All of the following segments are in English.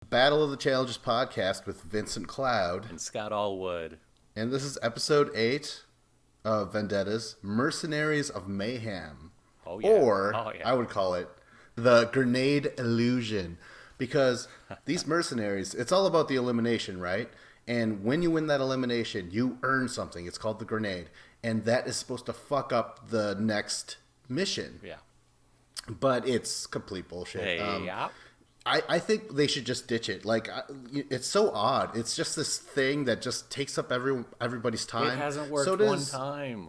Battle of the Challenges podcast with Vincent Cloud. And Scott Allwood. And this is episode 8 of Vendettas, Mercenaries of Mayhem. Oh, yeah. Or, yeah. I would call it, the Grenade Illusion. Because these mercenaries, it's all about the elimination, right? And when you win that elimination, you earn something. It's called the grenade. And that is supposed to fuck up the next mission. Yeah. But it's complete bullshit. Hey, yeah. I think they should just ditch it. Like, it's so odd. It's just this thing that just takes up everybody's time. It hasn't worked one time.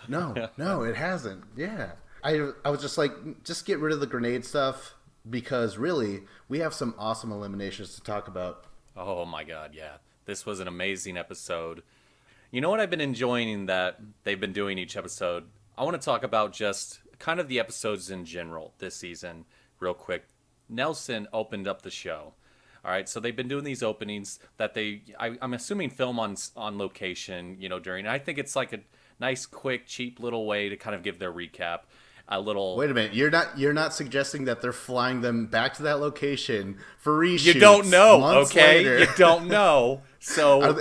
No, it hasn't. Yeah. I was just like, just get rid of the grenade stuff, because really, we have some awesome eliminations to talk about. Oh, my God, yeah. This was an amazing episode. You know what I've been enjoying that they've been doing each episode? I want to talk about just kind of the episodes in general this season, real quick. Nelson opened up the show. All right, so they've been doing these openings that I'm assuming film on location, during. I think it's like a nice, quick, cheap little way to kind of give their recap. Wait a minute, you're not suggesting that they're flying them back to that location for reshoots? You don't know, okay? Later. You don't know. So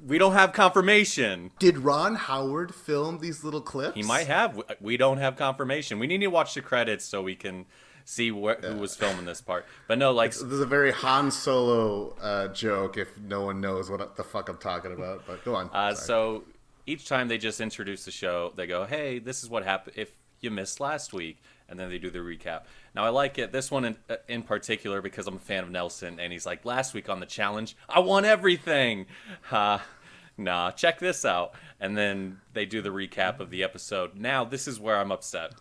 we don't have confirmation. Did Ron Howard film these little clips? He might have. We don't have confirmation. We need to watch the credits so we can see who was filming this part. But no, like... This is a very Han Solo joke if no one knows what the fuck I'm talking about. But go on. So each time they just introduce the show, they go, hey, this is what happened if you missed last week. And then they do the recap. Now, I like it, this one in particular, because I'm a fan of Nelson. And he's like, last week on the challenge, I won everything. Nah, check this out. And then they do the recap of the episode. Now, this is where I'm upset.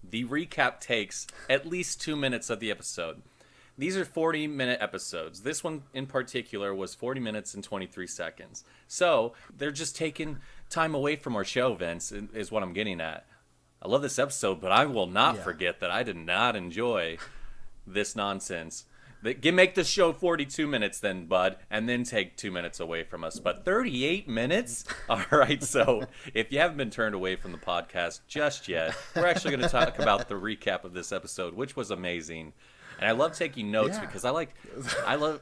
The recap takes at least 2 minutes of the episode. These are 40-minute episodes. This one in particular was 40 minutes and 23 seconds. So they're just taking time away from our show, Vince, is what I'm getting at. I love this episode, but I will not forget that I did not enjoy this nonsense. Make the show 42 minutes then, bud, and then take 2 minutes away from us. But 38 minutes? All right, so if you haven't been turned away from the podcast just yet, we're actually going to talk about the recap of this episode, which was amazing. And I love taking notes because I love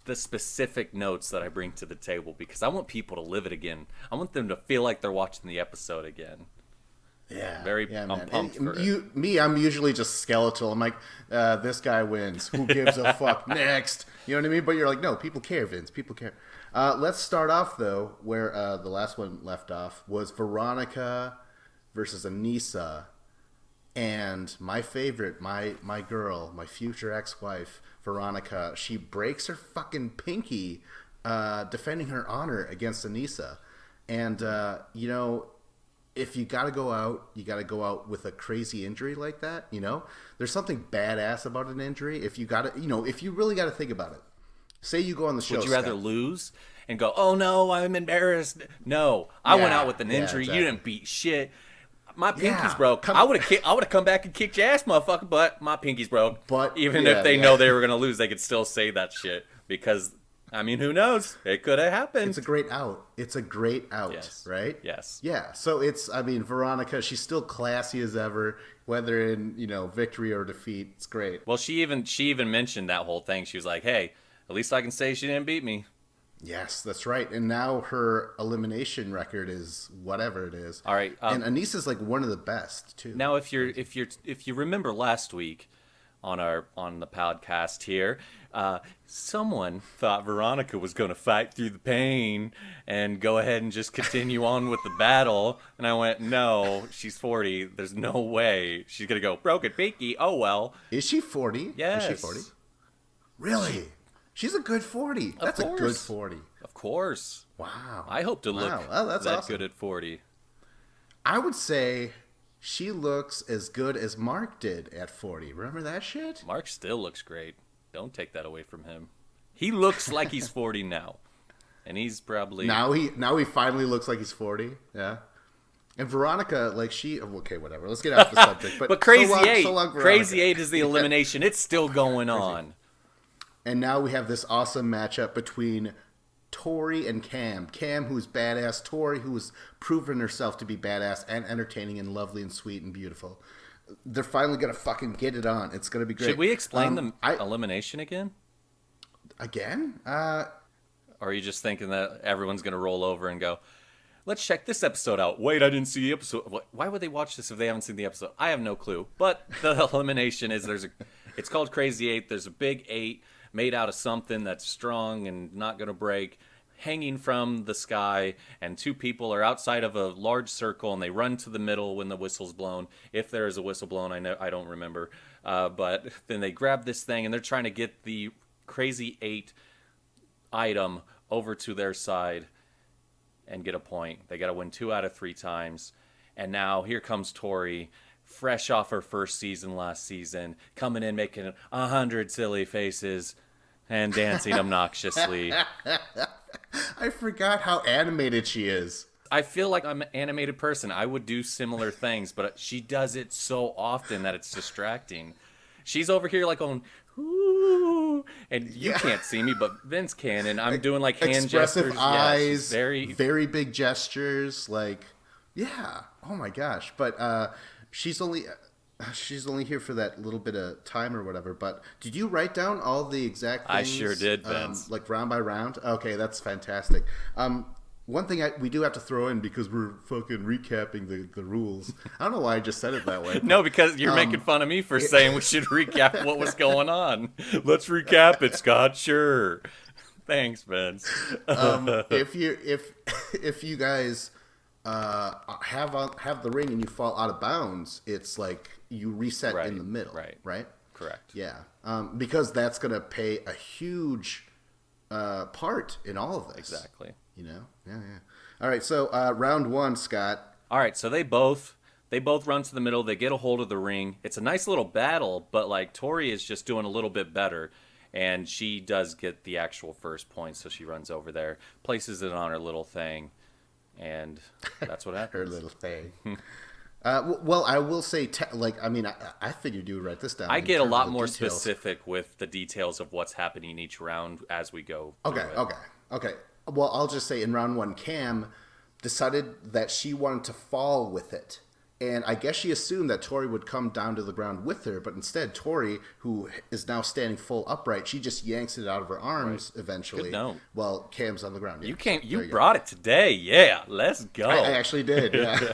the specific notes that I bring to the table, because I want people to live it again. I want them to feel like they're watching the episode again. Yeah, I'm pumped for it. I'm usually just skeletal. I'm like, this guy wins. Who gives a fuck? Next. You know what I mean? But you're like, no, people care, Vince. People care. Let's start off, though, where the last one left off was Veronica versus Anissa. And my favorite, my girl, my future ex-wife, Veronica, she breaks her fucking pinky defending her honor against Anissa. And, if you got to go out, you got to go out with a crazy injury like that, There's something badass about an injury. If you got to, if you really got to think about it. Say you go on the show, would you rather lose and go, oh, no, I'm embarrassed? No, I went out with an injury. Exactly. You didn't beat shit. My pinky's broke. I would have come back and kicked your ass, motherfucker, but my pinky's broke. But even if they know they were going to lose, they could still say that shit because... I mean, who knows? It could have happened. It's a great out. Yes. Right? Yes. Yeah, so Veronica, she's still classy as ever, whether in, victory or defeat. It's great. Well, she even mentioned that whole thing. She was like, hey, at least I can say she didn't beat me. Yes, that's right. And now her elimination record is whatever it is. All right. And Anissa's like one of the best, too. Now, if you remember last week on the podcast here, someone thought Veronica was going to fight through the pain and go ahead and just continue on with the battle. And I went, no, she's 40. There's no way she's going to go, broken pinky. Oh, well. Is she 40? Yes. Is she 40? Really? She's a good 40. That's a good 40. Of course. Wow. I hope to look that's that awesome. good at 40. I would say she looks as good as Mark did at 40. Remember that shit? Mark still looks great. Don't take that away from him. He looks like he's 40 now. And he's probably... Now he finally looks like he's 40. Yeah. And Veronica, okay, whatever. Let's get off the subject. But Crazy 8. Crazy 8 is the elimination. It's still going on. And now we have this awesome matchup between Tori and Cam. Cam, who's badass. Tori, who's proven herself to be badass and entertaining and lovely and sweet and beautiful. They're finally going to fucking get it on. It's going to be great. Should we explain the elimination again? Again? Or are you just thinking that everyone's going to roll over and go, let's check this episode out. Wait, I didn't see the episode. Why would they watch this if they haven't seen the episode? I have no clue. But the elimination is it's called Crazy 8. There's a big 8 made out of something that's strong and not going to break, hanging from the sky, and 2 people are outside of a large circle, and they run to the middle when the whistle's blown. If there is a whistle blown, I don't remember. But then they grab this thing, and they're trying to get the Crazy 8 item over to their side and get a point. They got to win 2 out of 3 times. And now here comes Tori, fresh off her first season last season, coming in making 100 silly faces and dancing obnoxiously. I forgot how animated she is. I feel like I'm an animated person. I would do similar things, but she does it so often that it's distracting. She's over here like going, ooh, and you can't see me, but Vince can, and I'm doing like hand expressive gestures. eyes, Yeah, very big gestures, like, yeah, oh my gosh. But she's only here for that little bit of time or whatever. But did you write down all the exact things? I sure did, Vince. Like round by round? Okay, that's fantastic. One thing we do have to throw in, because we're fucking recapping the rules. I don't know why I just said it that way. No, because you're making fun of me for saying we should recap what was going on. Let's recap it, Scott. Sure. Thanks, Vince. If you guys have the ring and you fall out of bounds, it's like you reset in the middle. Right? Correct. Yeah. Because that's going to play a huge part in all of this. Exactly. You know? Yeah. All right, so round 1, Scott. All right, so they both run to the middle. They get a hold of the ring. It's a nice little battle, but like Tori is just doing a little bit better, and she does get the actual first point. So she runs over there, places it on her little thing, and that's what happens. Her little thing. Well, I will say, I figured you would write this down. I get a lot more specific with the details of what's happening each round as we go. Okay. Well, I'll just say in round 1, Cam decided that she wanted to fall with it. And I guess she assumed that Tori would come down to the ground with her, but instead Tori, who is now standing full upright, she just yanks it out of her arms eventually. Good note. While Cam's on the ground. Yeah. You brought it today. Yeah, let's go. I actually did, yeah.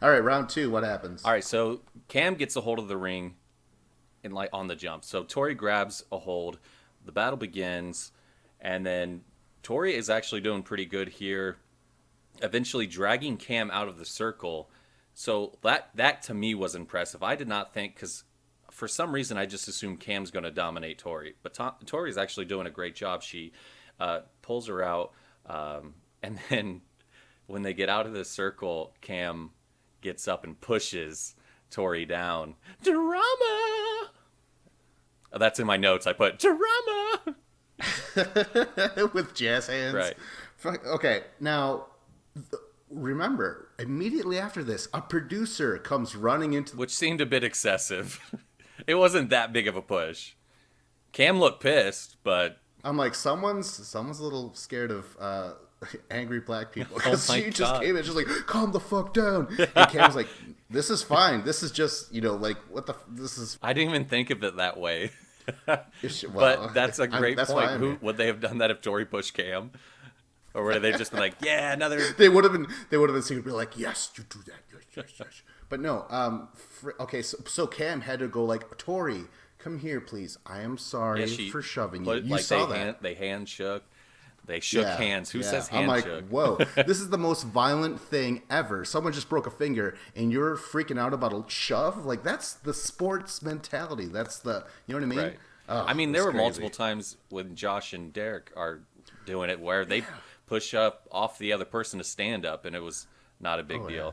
All right, round 2, what happens? All right, so Cam gets a hold of the ring on the jump. So Tori grabs a hold. The battle begins, and then Tori is actually doing pretty good here, eventually dragging Cam out of the circle. So that to me was impressive. I did not think, because for some reason I just assumed Cam's going to dominate Tori. But Tori's actually doing a great job. She pulls her out, and then when they get out of the circle, Cam gets up and pushes Tori down. Drama! Oh, that's in my notes. I put, drama! With jazz hands. Right. Okay, now, remember, immediately after this, a producer comes running into... Which seemed a bit excessive. It wasn't that big of a push. Cam looked pissed, but... I'm like, someone's a little scared of angry black people. Because just came in, just like, calm the fuck down. And Cam's like, this is fine. This is just, this is... I didn't even think of it that way. Well, but that's a great that's point. Would they have done that if Tori pushed Cam? Or would they just been like, yeah, another... They would have been secretly like, yes, you do that. Yes. But no, okay, so Cam had to go like, Tori, come here, please. I am sorry for shoving you. You saw that. They hand shook. They shook hands. Who says hand I'm like, shook? Whoa, this is the most violent thing ever. Someone just broke a finger, and you're freaking out about a shove? Like, that's the sports mentality. That's the, you know what I mean? Right. Oh, I mean, there were multiple times when Josh and Derek are doing it where they push up off the other person to stand up, and it was not a big deal. Yeah.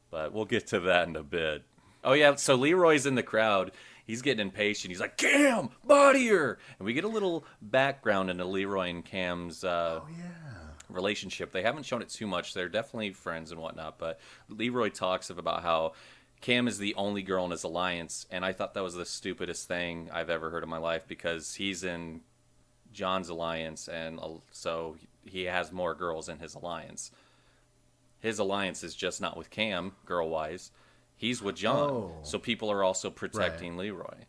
But we'll get to that in a bit. Oh, yeah, so Leroy's in the crowd. He's getting impatient. He's like, Cam, body her! And we get a little background into Leroy and Cam's relationship. They haven't shown it too much. They're definitely friends and whatnot, but Leroy talks about how Cam is the only girl in his alliance, and I thought that was the stupidest thing I've ever heard in my life, because he's in John's alliance, and so he has more girls in his alliance. His alliance is just not with Cam, girl-wise. He's with John, so people are also protecting Leroy.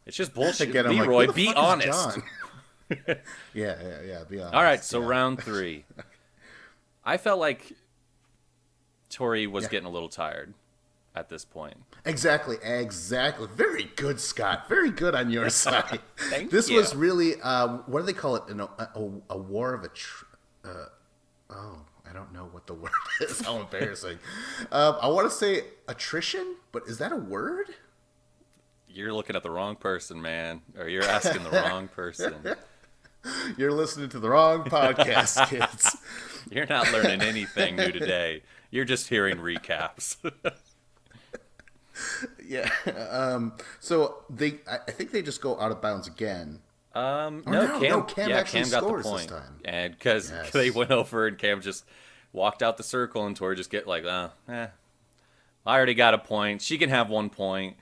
It's just bullshit. Again, Leroy, like, be honest. Yeah. Be honest. All right, so yeah. round 3. I felt like Tori was getting a little tired at this point. Exactly. Very good, Scott. Very good on your side. Thank this you. was really, what do they call it? A war of I don't know what the word is. How embarrassing. I want to say attrition, but is that a word? You're looking at the wrong person, man. Or you're asking the wrong person. You're listening to the wrong podcast, kids. You're not learning anything new today. You're just hearing recaps. Yeah. So I think they just go out of bounds again. No, Cam Cam actually got the scores point. this time. And because they went over and Cam just walked out the circle and Tori just get like, I already got a point. She can have 1 point.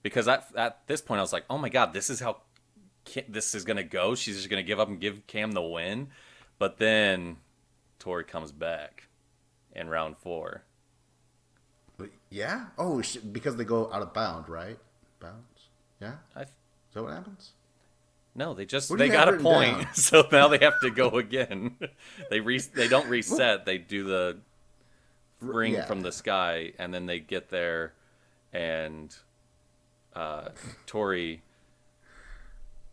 Because at this point I was like, oh my God, this is how this is going to go. She's just going to give up and give Cam the win. But then Tori comes back in round 4. Yeah? Oh, because they go out of bound, right? Bounds? Yeah? Is that what happens? No, they got a point, down? So now they have to go again. They don't reset. They do the ring from the sky, and then they get there, and Tori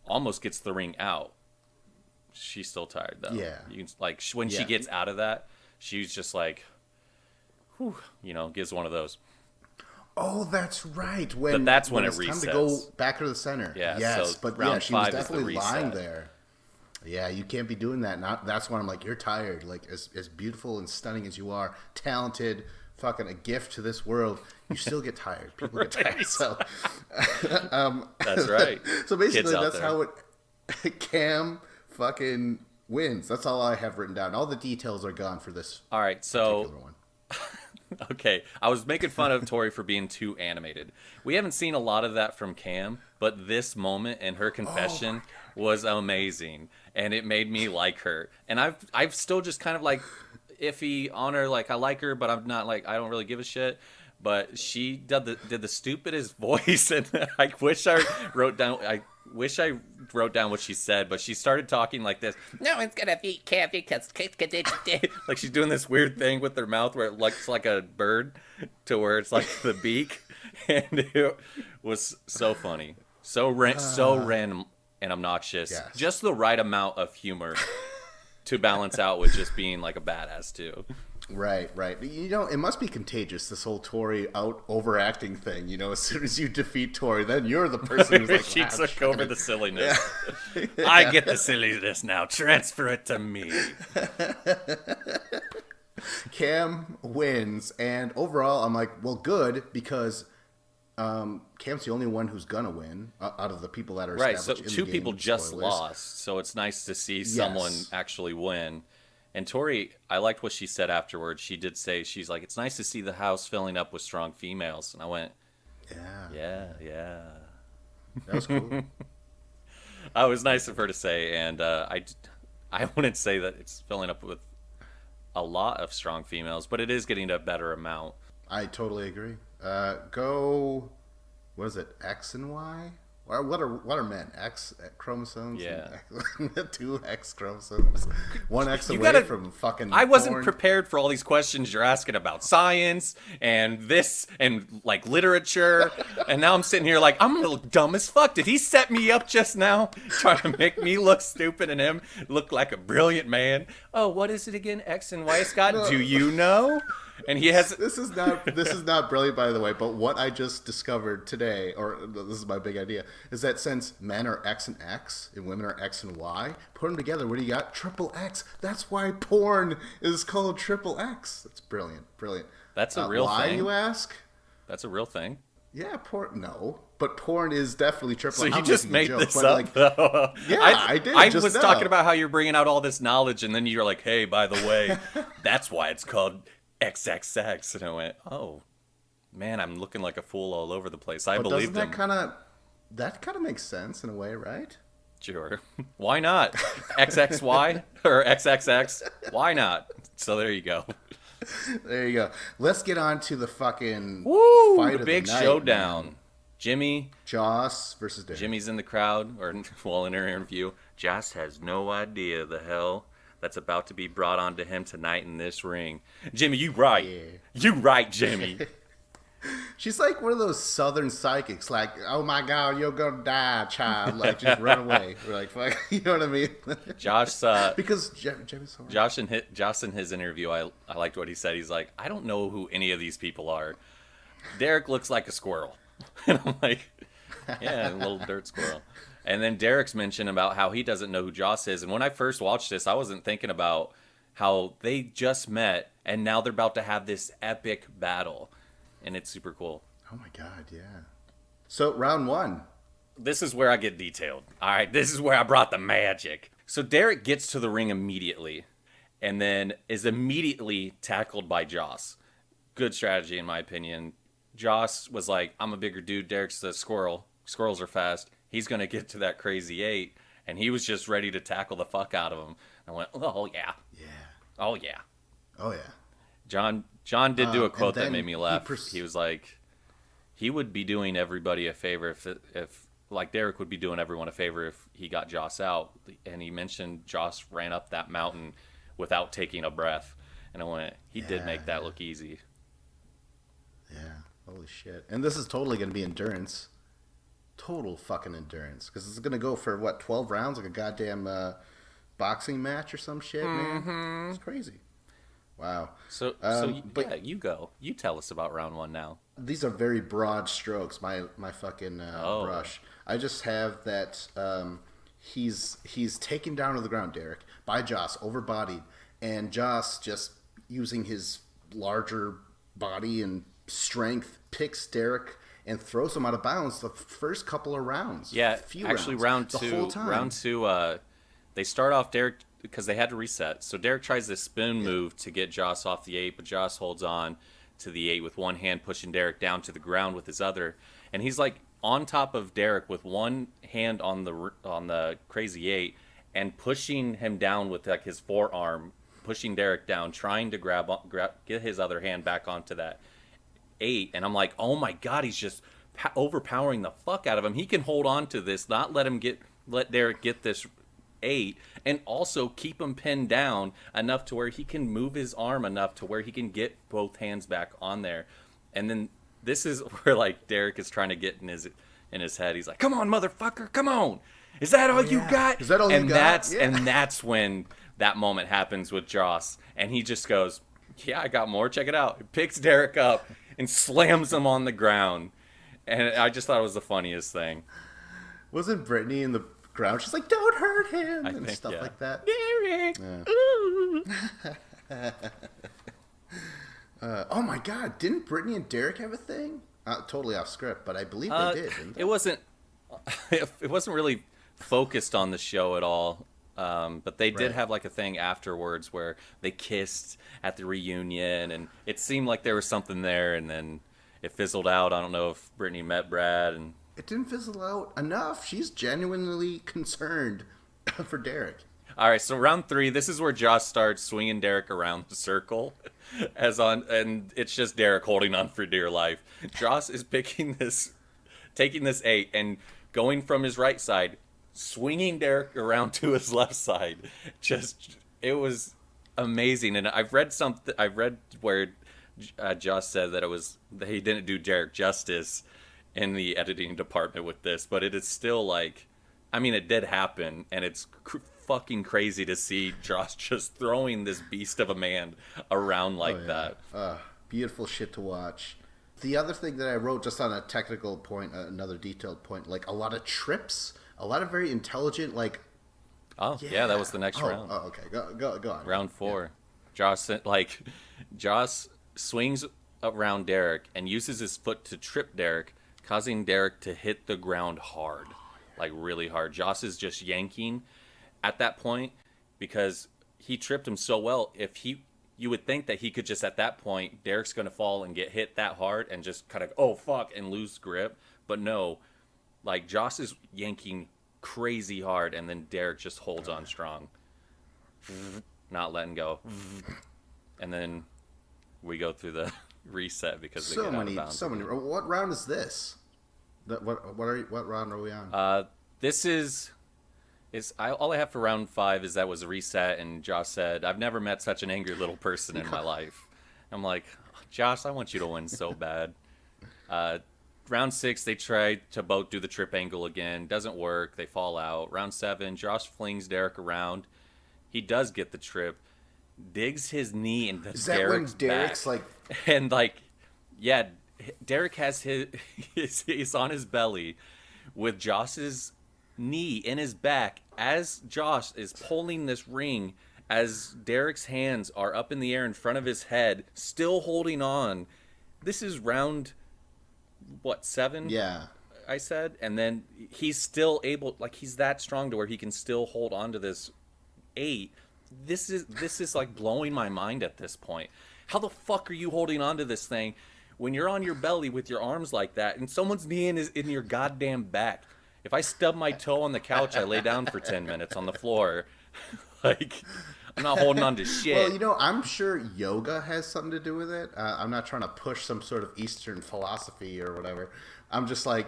almost gets the ring out. She's still tired though. Yeah. You can, when she gets out of that, she's just like, whew, gives one of those. Oh, that's right. But that's when it resets. Time to go back to the center. Yeah. Yes, so but round she was 5 definitely is the lying reset. there. Yeah, you can't be doing that. That's when I'm like, you're tired. Like as beautiful and stunning as you are, talented, fucking a gift to this world, you still get tired. People get tired. So that's right. So basically, that's how Cam fucking wins. That's all I have written down. All the details are gone for this. All right, so particular one. Okay, I was making fun of Tori for being too animated. We haven't seen a lot of that from Cam, but this moment in her confession was amazing, and it made me like her. And I've still just kind of like iffy on her, like I like her, but I'm not like I don't really give a shit. But she did the stupidest voice, and I wish I wrote down what she said, but she started talking like this. No one's gonna beat Cam because like she's doing this weird thing with her mouth where it looks like a bird, to where it's like the beak, and it was so funny, so random and obnoxious, yes. Just the right amount of humor to balance out with just being like a badass too. Right. It must be contagious, this whole Tori overacting thing. As soon as you defeat Tori, then you're the person who's like, she took over the silliness. Yeah. I get the silliness now. Transfer it to me. Cam wins, and overall, I'm like, well, good, because Cam's the only one who's gonna win out of the people that are right. So established in two the people game. just Spoilers. lost, so it's nice to see someone actually win. And Tori, I liked what she said afterwards. She did say, she's like, it's nice to see the house filling up with strong females. And I went, yeah. That was cool. It was nice of her to say, and I wouldn't say that it's filling up with a lot of strong females, but it is getting a better amount. I totally agree. What is it, X and Y? Or what are men? X chromosomes? Yeah. 2 X chromosomes. 1 X away from fucking I wasn't porn. prepared for all these questions you're asking about science and this and like literature. And now I'm sitting here like, I'm a little dumb as fuck. Did he set me up just now? Trying to make me look stupid and him look like a brilliant man. Oh, what is it again? X and Y, Scott? No. Do you know? And he has. This is not brilliant, by the way. But what I just discovered today, or this is my big idea, is that since men are X and X and women are X and Y, put them together. What do you got? Triple X. That's why porn is called triple X. That's brilliant. That's a real why, thing. you ask? That's a real thing. Yeah, porn. No, but porn is definitely triple. So I'm you just made joke, this but up, though. Yeah, I did. I just was now. talking about how you're bringing out all this knowledge, and then you're like, "Hey, by the way, that's why it's called XXX." And I went, "Oh, man, I'm looking like a fool all over the place." I believed him. That kind of makes sense in a way, right? Sure. Why not? XXY or XXX? Why not? So there you go. There you go. Let's get on to the fucking Woo! fight The of big the night, showdown. man. Joss versus Derek. Jimmy's in the crowd, or well, in her interview, Joss has no idea the hell that's about to be brought onto him tonight in this ring. Jimmy, you right. Yeah. You right, Jimmy. She's like one of those southern psychics, like, oh my God, you're gonna die, child. Like, just run away. We're like, fuck, you know what I mean? Josh, because Jimmy's so Josh in his interview, I liked what he said. He's like, I don't know who any of these people are. Derek looks like a squirrel. And I'm like, yeah, a little dirt squirrel. And then Derek's mentioned about how he doesn't know who Joss is. And when I first watched this, I wasn't thinking about how they just met and now they're about to have this epic battle. And it's super cool. Oh my God, yeah. So, round 1. This is where I get detailed. All right, this is where I brought the magic. So Derek gets to the ring immediately and then is immediately tackled by Joss. Good strategy, in my opinion. Joss was like, I'm a bigger dude. Derek's the squirrel. Squirrels are fast. He's going to get to that crazy 8. And he was just ready to tackle the fuck out of him. I went, oh, yeah. Yeah. Oh, yeah. Oh, yeah. John did do a quote that made me laugh. He He was like, he would be doing everybody a favor if like Derek would be doing everyone a favor if he got Joss out. And he mentioned Joss ran up that mountain without taking a breath. And I went, he did make that look easy. Yeah. Holy shit. And this is totally going to be endurance. Total fucking endurance. Because it's going to go for, 12 rounds? Like a goddamn boxing match or some shit, man? It's crazy. Wow. So you go. You tell us about round 1 now. These are very broad strokes, my fucking brush. I just have that he's taken down to the ground, Derek, by Joss, overbodied. And Joss, just using his larger body and strength, picks Derek and throws him out of bounds the first couple of rounds. Yeah, actually rounds, round two, they start off Derek, because they had to reset. So Derek tries this spin move to get Joss off the 8, but Joss holds on to the 8 with one hand, pushing Derek down to the ground with his other. And he's like on top of Derek with one hand on the crazy 8 and pushing him down with like his forearm, pushing Derek down, trying to grab get his other hand back onto that 8. And I'm like, oh my God, he's just overpowering the fuck out of him. He can hold on to this, not let Derek get this 8, and also keep him pinned down enough to where he can move his arm enough to where he can get both hands back on there. And then this is where like Derek is trying to get in his head. He's like, "Come on, motherfucker, come on! Is that all you got? Is that all you got?" And that's when that moment happens with Joss, and he just goes, "Yeah, I got more. Check it out." He picks Derek up and slams him on the ground, and I just thought it was the funniest thing. Wasn't Brittany in the ground? She's like, "Don't hurt him," and stuff like that. Oh my God! Didn't Brittany and Derek have a thing? Totally off script, but I believe they did. Didn't they? It wasn't really focused on the show at all. But they did have like a thing afterwards where they kissed at the reunion, and it seemed like there was something there, and then it fizzled out. I don't know if Brittany met Brad, and it didn't fizzle out enough. She's genuinely concerned for Derek. All right, so round 3, this is where Josh starts swinging Derek around the circle, and it's just Derek holding on for dear life. Josh is taking this 8 and going from his right side, swinging Derek around to his left side. It was amazing. And I've read where Josh said that he didn't do Derek justice in the editing department with this, but it is still like, I mean, it did happen, and it's fucking crazy to see Josh just throwing this beast of a man around like that. Beautiful shit to watch. The other thing that I wrote, just on a technical point, another detailed point, like a lot of trips, a lot of very intelligent, like. Oh yeah, that was the next round. Oh, okay, go on. Round 4, yeah. Josh swings around Derek and uses his foot to trip Derek, causing Derek to hit the ground hard, like really hard. Josh is just yanking at that point because he tripped him so well. You would think that he could just, at that point, Derek's going to fall and get hit that hard and just kind of, oh, fuck, and lose grip. But no, like, Josh is yanking crazy hard, and then Derek just holds on strong. Not letting go. And then we go through the reset because they get out of bounds. What round is this? What round are we on? This is all I have for round 5 is that was a reset, and Josh said, "I've never met such an angry little person in my life." I'm like, Josh, I want you to win so bad. Round 6, they try to both do the trip angle again. Doesn't work. They fall out. Round 7, Josh flings Derek around. He does get the trip. Digs his knee into Is that Derek's when Derek's back. And yeah, Derek has he's on his belly with Josh's knee in his back as Josh is pulling this ring, as Derek's hands are up in the air in front of his head, still holding on. This is round 7? Yeah. I said, and then he's still able, he's that strong to where he can still hold on to this 8. This is like blowing my mind at this point. How the fuck are you holding on to this thing when you're on your belly with your arms like that, and someone's knee is in your goddamn back? If I stub my toe on the couch, I lay down for 10 minutes on the floor. I'm not holding on to shit. Well, I'm sure yoga has something to do with it. I'm not trying to push some sort of Eastern philosophy or whatever. I'm just like...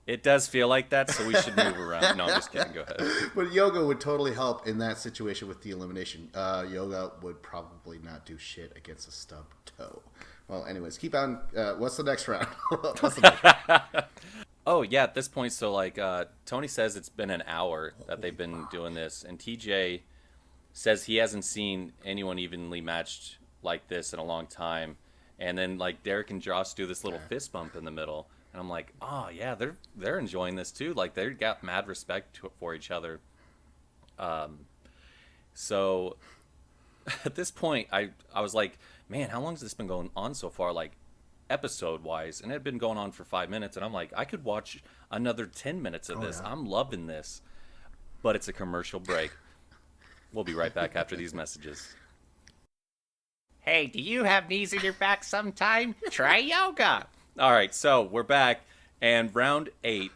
It does feel like that, so we should move around. No, I'm just kidding. Go ahead. But yoga would totally help in that situation with the elimination. Yoga would probably not do shit against a stubbed toe. Well, anyways, keep on. What's the next round? Oh, yeah, at this point, so, Tony says it's been an hour that they've been doing this, and TJ says he hasn't seen anyone evenly matched like this in a long time. And then, Derek and Josh do this little fist bump in the middle. And I'm like, oh, yeah, they're enjoying this, too. They got mad respect for each other. So, at this point, I was like, man, how long has this been going on so far, episode-wise? And it had been going on for 5 minutes. And I'm like, I could watch another 10 minutes of this. Yeah. I'm loving this. But it's a commercial break. We'll be right back after these messages. Hey, do you have knees in your back sometime? Try yoga. All right, so we're back, and round 8.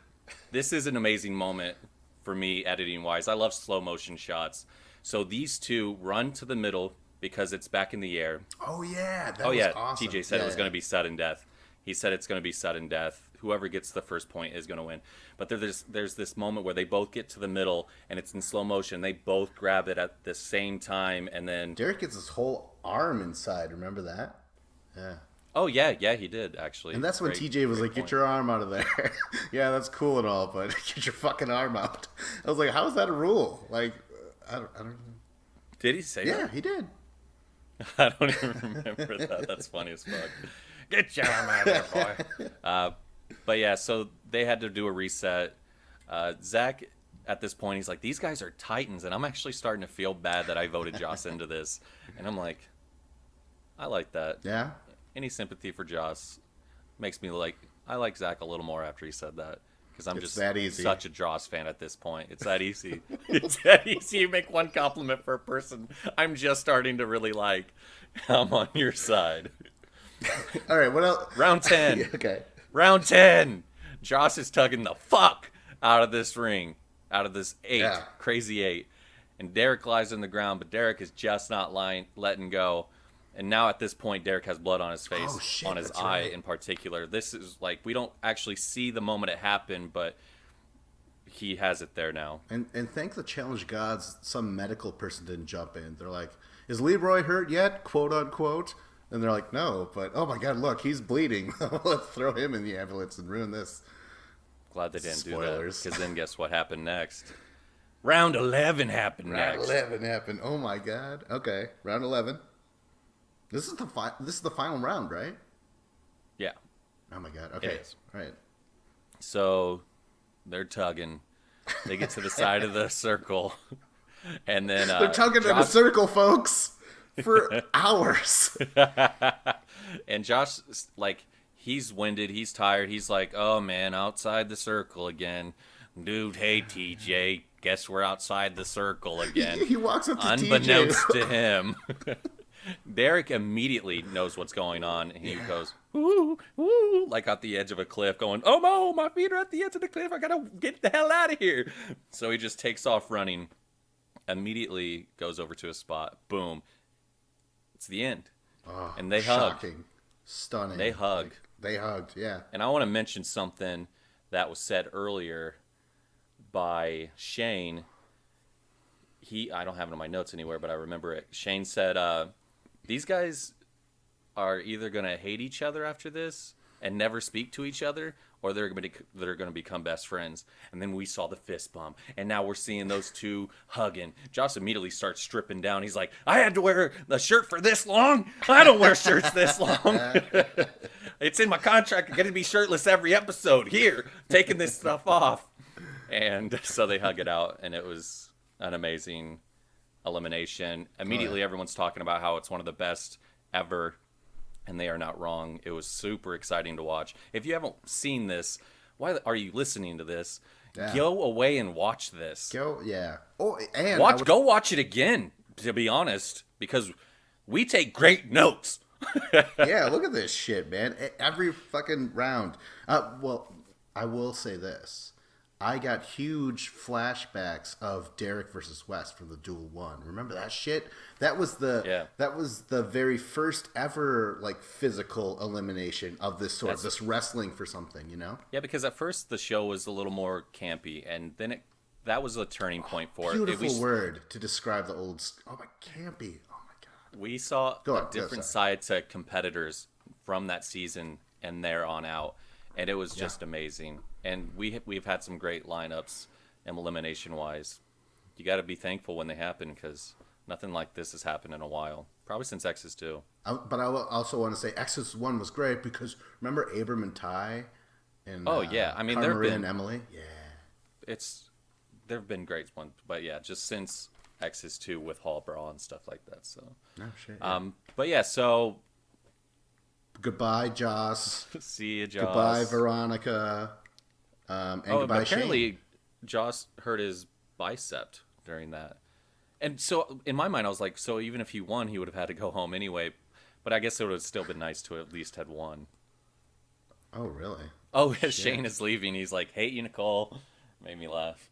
This is an amazing moment for me, editing-wise. I love slow-motion shots. So these two run to the middle because it's back in the air. Oh, yeah. That was awesome. TJ said it was going to be sudden death. He said it's going to be sudden death. Whoever gets the first point is going to win. But there's this moment where they both get to the middle, and it's in slow motion. They both grab it at the same time, and then... Derek gets his whole arm inside. Remember that? Yeah. Oh, yeah, he did, actually. And that's when TJ was like, get your arm out of there. Yeah, that's cool and all, but get your fucking arm out. I was like, how is that a rule? I don't know. Did he say that? Yeah, he did. I don't even remember that. That's funny as fuck. Get your arm out of there, boy. But yeah, so they had to do a reset. Zach, at this point, he's like, these guys are titans, and I'm actually starting to feel bad that I voted Joss into this. And I'm like, I like that. Yeah? Any sympathy for Joss makes me I like Zach a little more after he said that. Because I'm just that easy. Such a Joss fan at this point. It's that easy. It's that easy. You make one compliment for a person I'm just starting to really like. I'm on your side. All right, what else? Round 10. Okay. Round 10. Joss is tugging the fuck out of this ring. Out of this 8. Yeah. Crazy 8. And Derek lies on the ground, but Derek is just not letting go. And now at this point, Derek has blood on his face, on his eye in particular. This is we don't actually see the moment it happened, but he has it there now. And thank the challenge gods, some medical person didn't jump in. They're like, is Leroy hurt yet? Quote unquote. And they're like, no, but oh my God, look, he's bleeding. Let's throw him in the ambulance and ruin this. Glad they didn't do that. Because then guess what happened next? Round 11 happened next. Round 11 happened. Oh my God. Okay, round 11. This is the final round, right? Yeah. Oh my God. Okay. It is. All right. So they're tugging. They get to the side of the circle, and then they're tugging in a circle, folks, for hours. And Josh, he's winded. He's tired. He's like, "Oh man, outside the circle again, dude. Hey TJ, guess we're outside the circle again." He walks up to unbeknownst TJ. to him. Derek immediately knows what's going on, and he goes, "Ooh, ooh," at the edge of a cliff, going, "Oh no, my feet are at the edge of the cliff. I gotta get the hell out of here." So he just takes off running, immediately goes over to a spot. Boom. It's the end. Oh, and they shocking. hug. Stunning. They hug. They hugged, yeah. And I want to mention something that was said earlier by Shane. I don't have it in my notes anywhere, but I remember it. Shane said, these guys are either going to hate each other after this and never speak to each other, or they're going to become best friends. And then we saw the fist bump, and now we're seeing those two hugging. Joss immediately starts stripping down. He's like, I had to wear the shirt for this long? I don't wear shirts this long. It's in my contract. I'm going to be shirtless every episode. Here, taking this stuff off. And so they hug it out, and it was an amazing elimination. Immediately, everyone's talking about how it's one of the best ever, and they are not wrong. It was super exciting to watch. If you haven't seen this, why are you listening to this? Yeah. Go away and watch this. Yeah. Oh, and go watch it again, to be honest, because we take great notes. Yeah, look at this shit, man. Every fucking round. Well, I will say this. I got huge flashbacks of Derek versus West from the Duel 1. Remember that shit? That was the very first ever like physical elimination of this sort, this wrestling for something, you know? Yeah, because at first the show was a little more campy, and then that was a turning point for it. Beautiful word to describe the old. Oh my, campy. Oh my god. We saw a different side to competitors from that season and there on out, and it was just amazing. And we've had some great lineups, elimination wise. You got to be thankful when they happen, because nothing like this has happened in a while, probably since X's 2. But I also want to say X's 1 was great because remember Abram and Ty, and I mean Maria and Emily. Yeah, there've been great ones, but yeah, just since X's 2 with Hall Brawl and stuff like that. So no shit. Yeah. But yeah, so goodbye, Joss. See you, Joss. Goodbye, Veronica. And goodbye, apparently Shane. Joss hurt his bicep during that. And so in my mind, I was like, so even if he won, he would have had to go home anyway. But I guess it would have still been nice to at least had won. Oh, really? Oh, as Shane is leaving, he's like, hate you, Nicole. Made me laugh.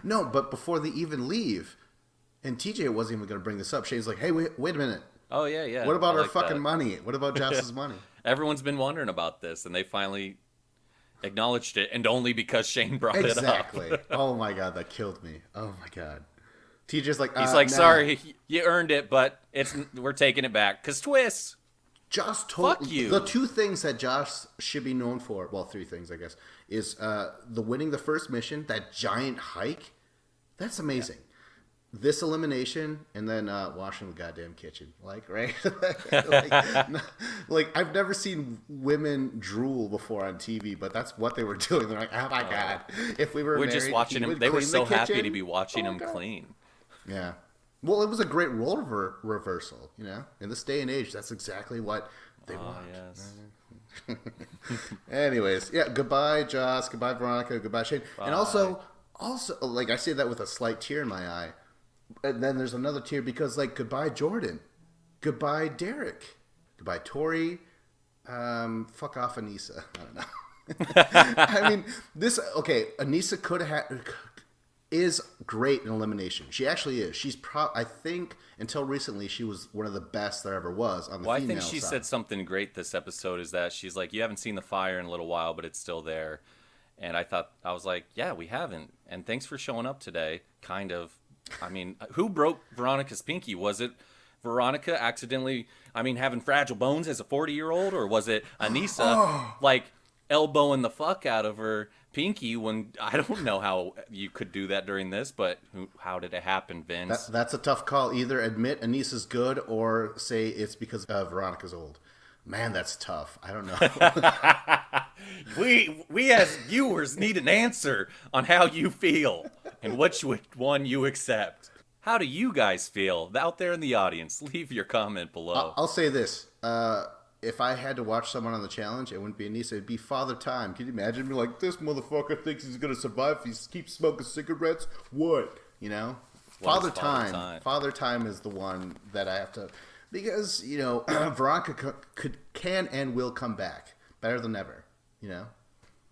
No, but before they even leave, and TJ wasn't even going to bring this up, Shane's like, hey, wait a minute. Oh, yeah. What about our fucking money? What about Joss's money? Everyone's been wondering about this, and they finally acknowledged it, and only because Shane brought it up. Exactly. Oh my god, that killed me. Oh my god. TJ's like, he's like, sorry, you earned it, but we're taking it back because twists. Josh told Fuck you. The two things that Josh should be known for, well, three things I guess, is the winning the first mission, that giant hike. That's amazing. Yeah. This elimination, and then washing the goddamn kitchen, right? like I've never seen women drool before on TV, but that's what they were doing. They're like, oh my god, if we were married, just watching him. They were so happy to be watching him clean. Yeah. Well, it was a great role reversal, you know. In this day and age, that's exactly what they want. Yes. Anyways, yeah. Goodbye, Joss. Goodbye, Veronica. Goodbye, Shane. Bye. And also, like I say that with a slight tear in my eye. And then there's another tear because, like, goodbye, Jordan. Goodbye, Derek. Goodbye, Tori. Fuck off, Anissa. I don't know. I mean, Anissa is great in elimination. She actually is. She's I think until recently she was one of the best there ever was on the female side. I think she said something great this episode is that she's like, you haven't seen the fire in a little while, but it's still there. And I was like, yeah, we haven't. And thanks for showing up today. Kind of. I mean, who broke Veronica's pinky? Was it Veronica accidentally, having fragile bones as a 40-year-old? Or was it Anissa, elbowing the fuck out of her pinky when, I don't know how you could do that during this, but how did it happen, Vince? That's a tough call. Either admit Anissa's good or say it's because Veronica's old. Man, that's tough. I don't know. We as viewers need an answer on how you feel and which one you accept. How do you guys feel? Out there in the audience, leave your comment below. I'll say this. If I had to watch someone on the challenge, it wouldn't be Anissa. It'd be Father Time. Can you imagine me like, this motherfucker thinks he's going to survive if he keeps smoking cigarettes? What? You know? Father Time. Father Time is the one that I have to... Because, you know, Veronica can and will come back. Better than ever. You know?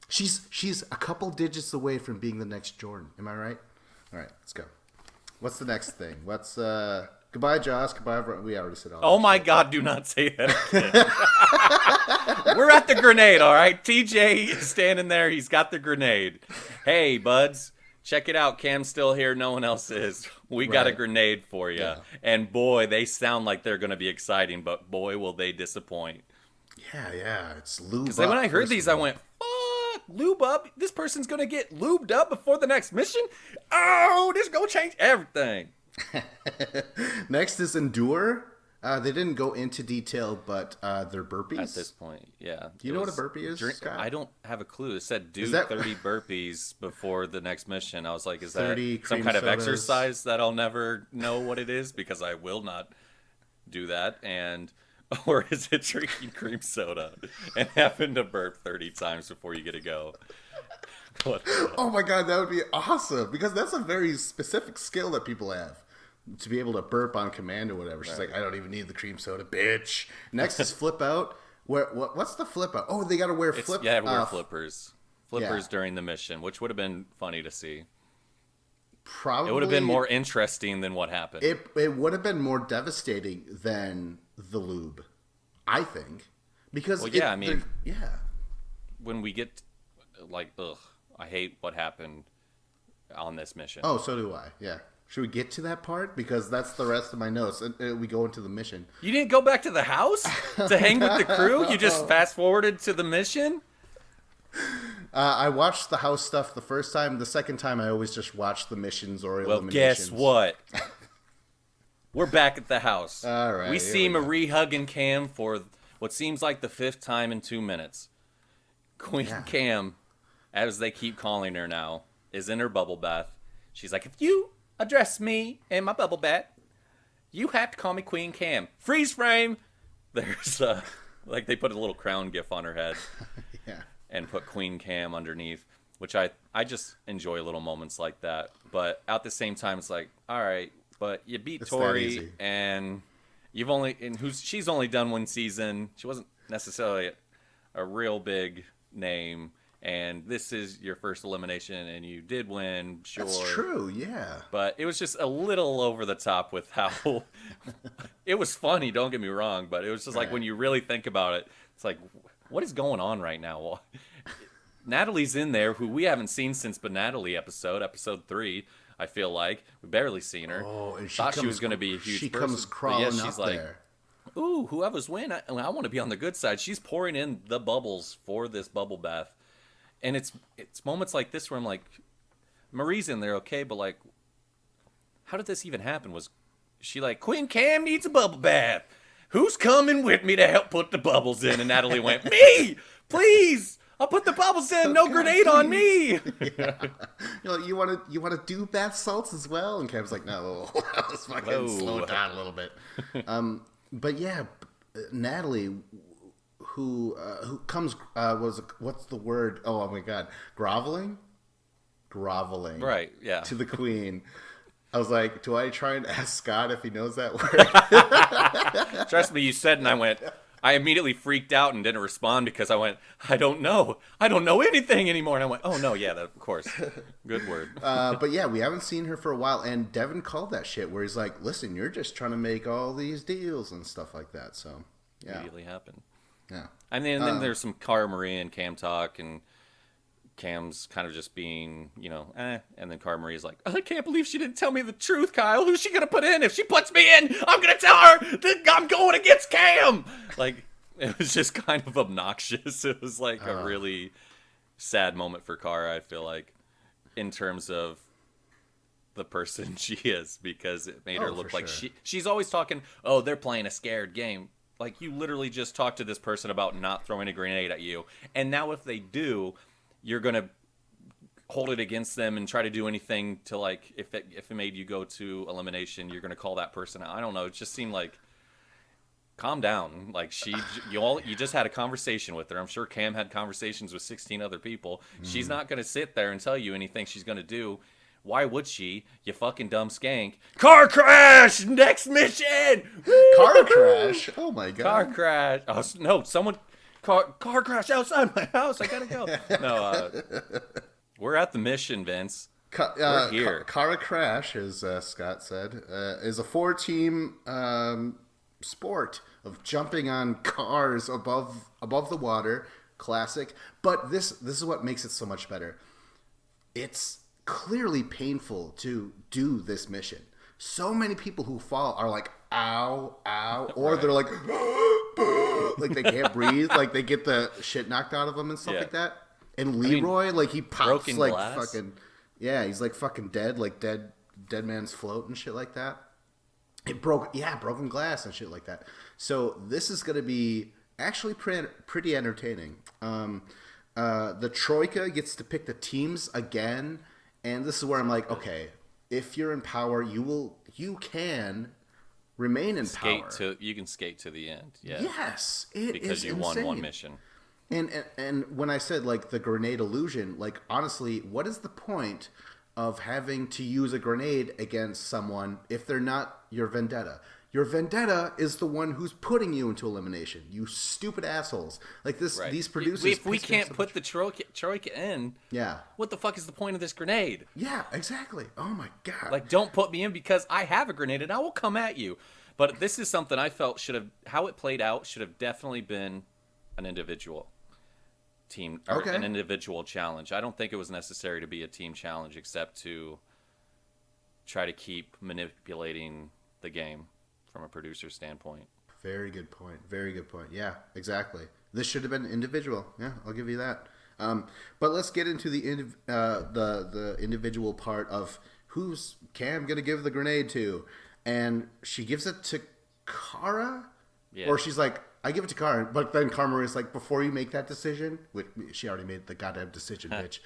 She's a couple digits away from being the next Jordan. Am I right? All right, let's go. What's the next thing? Goodbye, Goodbye, Joss. Goodbye, everyone. We already said all Oh that my shit. God, do not say that again. We're at the grenade, all right? TJ is standing there. He's got the grenade. Hey, buds, check it out. Cam's still here. No one else is. We got a Right. grenade for you. Yeah. And boy, they sound like they're going to be exciting, but boy, will they disappoint. Yeah. It's lube. Because when I heard first these, of I all. went, fuck, lube up? This person's going to get lubed up before the next mission? Oh, this is going to change everything. Next is Endure. They didn't go into detail, but they're burpees. At this point, yeah. Do you know what a burpee is, Scott? I don't have a clue. It said do that- 30 burpees before the next mission. I was like, is that 30 some cream kind of sodas. exercise that I'll never know what it is? Because I will not do that. Or is it drinking cream soda and having to burp 30 times before you get to go? What the hell? Oh my god, that would be awesome because that's a very specific skill that people have to be able to burp on command or whatever. She's like, I don't even need the cream soda, bitch. Next is flip out. What's the flip out? Oh, they got to wear flip. Yeah, wear flippers Yeah. during the mission, which would have been funny to see. Probably It would have been more interesting than what happened. It would have been more devastating than the lube, I think, because Well, yeah, I mean- yeah. When we get like, ugh, I hate what happened on this mission. Oh, so do I. Yeah. Should we get to that part because that's the rest of my notes? We go into the mission. You didn't go back to the house to hang with the crew? You just fast forwarded to the mission? I watched the house stuff the first time. The second time, I always just watch the missions or Well, eliminations. guess what? We're back at the house. All right, We here see we go. Marie hugging Cam for what seems like the 5th time in 2 minutes. Queen Yeah. Cam, as they keep calling her now, is in her bubble bath. She's like, if you address me in my bubble bath, you have to call me Queen Cam. Freeze frame! There's, like, they put a little crown gif on her head. Yeah. And put Queen Cam underneath, which I just enjoy little moments like that. But at the same time, it's like, all right, but you beat It's that Tori, easy. and she's only done 1 season. She wasn't necessarily a real big name, and this is your first elimination, and you did win, sure. That's true, yeah. But it was just a little over the top with how it was funny. Don't get me wrong, but it was just like Right. when you really think about it, it's like, what is going on right now? Well, Natalie's in there, who we haven't seen since the Natalie episode 3. I feel like we barely seen her. Oh, and Thought she was going to be a huge. She person, comes but crawling yeah, she's up like, there. ooh, whoever's win, I want to be on the good side. She's pouring in the bubbles for this bubble bath. And it's moments like this where I'm like, Marie's in there, okay, but like, how did this even happen? Was she like, Queen Cam needs a bubble bath? Who's coming with me to help put the bubbles in? And Natalie went, me! Please! I'll put the bubbles in. No God, grenade on me! You're like, you want to do bath salts as well? And Cam's like, no, let's fucking Whoa. slow it down a little bit. But yeah, Natalie, who comes what's the word? Oh my god, groveling Right, yeah. to the queen. I was like, do I try and ask Scott if he knows that word? Trust me, you said, and I immediately freaked out and didn't respond because I went, I don't know anything anymore. And I went, oh no, yeah, of course. Good word. But yeah, we haven't seen her for a while, and Devin called that shit where he's like, listen, you're just trying to make all these deals and stuff like that. So yeah, Immediately happened. yeah. And then there's some Cara Marie and Cam talk, and Cam's kind of just being, And then Cara Marie's like, I can't believe she didn't tell me the truth, Kyle. Who's she going to put in? If she puts me in, I'm going to tell her that I'm going against Cam. Like, it was just kind of obnoxious. It was like a really sad moment for Cara, I feel like, in terms of the person she is, because it made her look for like sure. she's always talking, oh, they're playing a scared game. Like, you literally just talked to this person about not throwing a grenade at you. And now if they do, you're going to hold it against them and try to do anything to, like, if it made you go to elimination, you're going to call that person out. I don't know. It just seemed like, calm down. Like, you just had a conversation with her. I'm sure Cam had conversations with 16 other people. She's not going to sit there and tell you anything she's going to do. Why would she? You fucking dumb skank. Car crash! Next mission! Car crash. Oh my god. Car crash. Oh, no, someone... Car crash outside my house. I gotta go. No, we're at the mission, Vince. We're here. Kara Crash, as Scott said, is a 4-team sport of jumping on cars above the water. Classic. But this is what makes it so much better. It's clearly painful to do this mission. So many people who fall are like, ow, ow, or they're like, like they can't breathe, like they get the shit knocked out of them and stuff like that. And Leroy, like he pops like glass. Fucking, yeah, he's like fucking dead, like dead man's float and shit like that. It broke, broken glass and shit like that. So this is gonna be actually pretty entertaining. The Troika gets to pick the teams again, and this is where I'm like, okay, if you're in power, you can remain in power. You can skate to the end. Yeah. Yes, because you won one mission. And when I said like the grenade illusion, like honestly, what is the point of having to use a grenade against someone if they're not your Vendetta? Your Vendetta is the one who's putting you into elimination. You stupid assholes! Like this, these producers. If we can't put the Troika in, what the fuck is the point of this grenade? Yeah, exactly. Oh my god! Like, don't put me in because I have a grenade and I will come at you. But this is something I felt how it played out should have definitely been an individual team or an individual challenge. I don't think it was necessary to be a team challenge except to try to keep manipulating the game from a producer standpoint. Very good point. Very good point. Yeah, exactly. This should have been individual. Yeah, I'll give you that. But let's get into the individual part of who's Cam gonna give the grenade to, and she gives it to Kara, or she's like, I give it to Kara, but then Cara Maria's like, before you make that decision, which she already made the goddamn decision, bitch.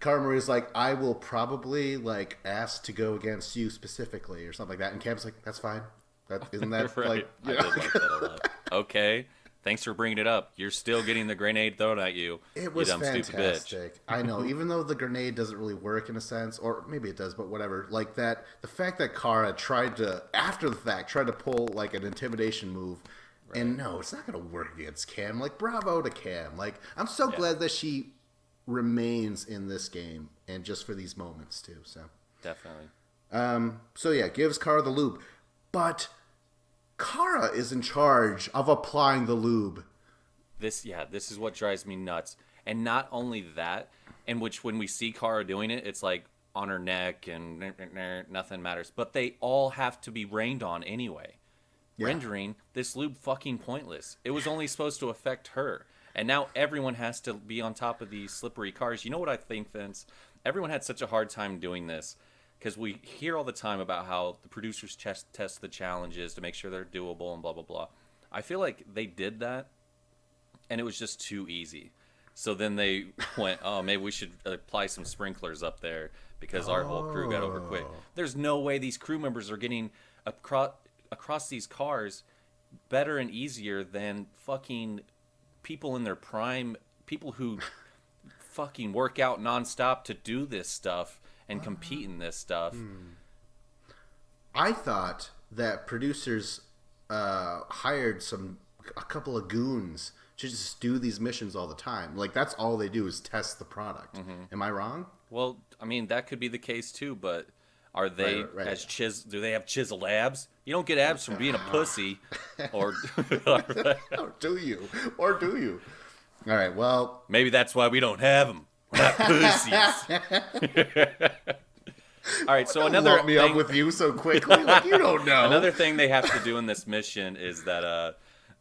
Cara Maria's like, I will probably like ask to go against you specifically or something like that, and Cam's like, that's fine. Isn't that right? like? I did like that a lot. Okay, thanks for bringing it up. You're still getting the grenade thrown at you. It was you dumb, fantastic. Stupid bitch. I know, even though the grenade doesn't really work in a sense, or maybe it does, but whatever. Like that, the fact that Kara tried to, after the fact, tried to pull like an intimidation move, and no, it's not going to work against Cam. Like, bravo to Cam. Like, I'm so glad that she remains in this game, and just for these moments too. So definitely. So yeah, gives Kara the lube, but Kara is in charge of applying the lube. This is what drives me nuts. And not only that, in which when we see Kara doing it, it's like on her neck and nothing matters. But they all have to be rained on anyway. Yeah. Rendering this lube fucking pointless. It was only supposed to affect her. And now everyone has to be on top of these slippery cars. You know what I think, Vince? Everyone had such a hard time doing this. Because we hear all the time about how the producers test the challenges to make sure they're doable and blah, blah, blah. I feel like they did that, and it was just too easy. So then they went, oh, maybe we should apply some sprinklers up there because our whole crew got over quick. There's no way these crew members are getting across these cars better and easier than fucking people in their prime, people who fucking work out nonstop to do this stuff and compete in this stuff. I thought that producers hired a couple of goons to just do these missions all the time. Like, that's all they do is test the product. Mm-hmm. Am I wrong? Well, I mean, that could be the case too, but are they do they have chiseled abs? You don't get abs from being a pussy, or do you? Or do you? All right, well, maybe that's why we don't have them. We're not pussies. All right, so another lump me up with you so quickly, like you don't know. Another thing they have to do in this mission is that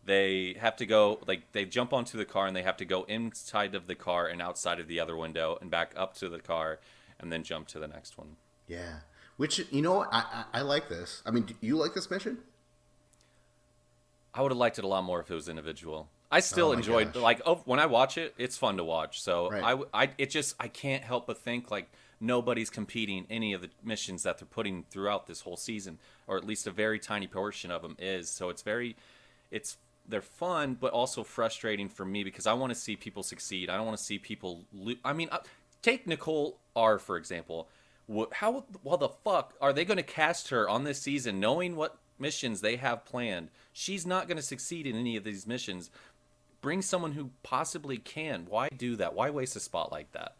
they have to go, like, they jump onto the car and they have to go inside of the car and outside of the other window and back up to the car and then jump to the next one. Yeah, which, you know what, I like this. I mean, do you like this mission? I would have liked it a lot more if it was individual. I still enjoyed, when I watch it, it's fun to watch. So I can't help but think, like, nobody's competing any of the missions that they're putting throughout this whole season, or at least a very tiny portion of them is. So they're fun, but also frustrating for me because I want to see people succeed. I don't want to see people I mean, take Nicole R, for example. How the fuck are they going to cast her on this season knowing what missions they have planned? She's not going to succeed in any of these missions. Bring someone who possibly can. Why do that? Why waste a spot like that?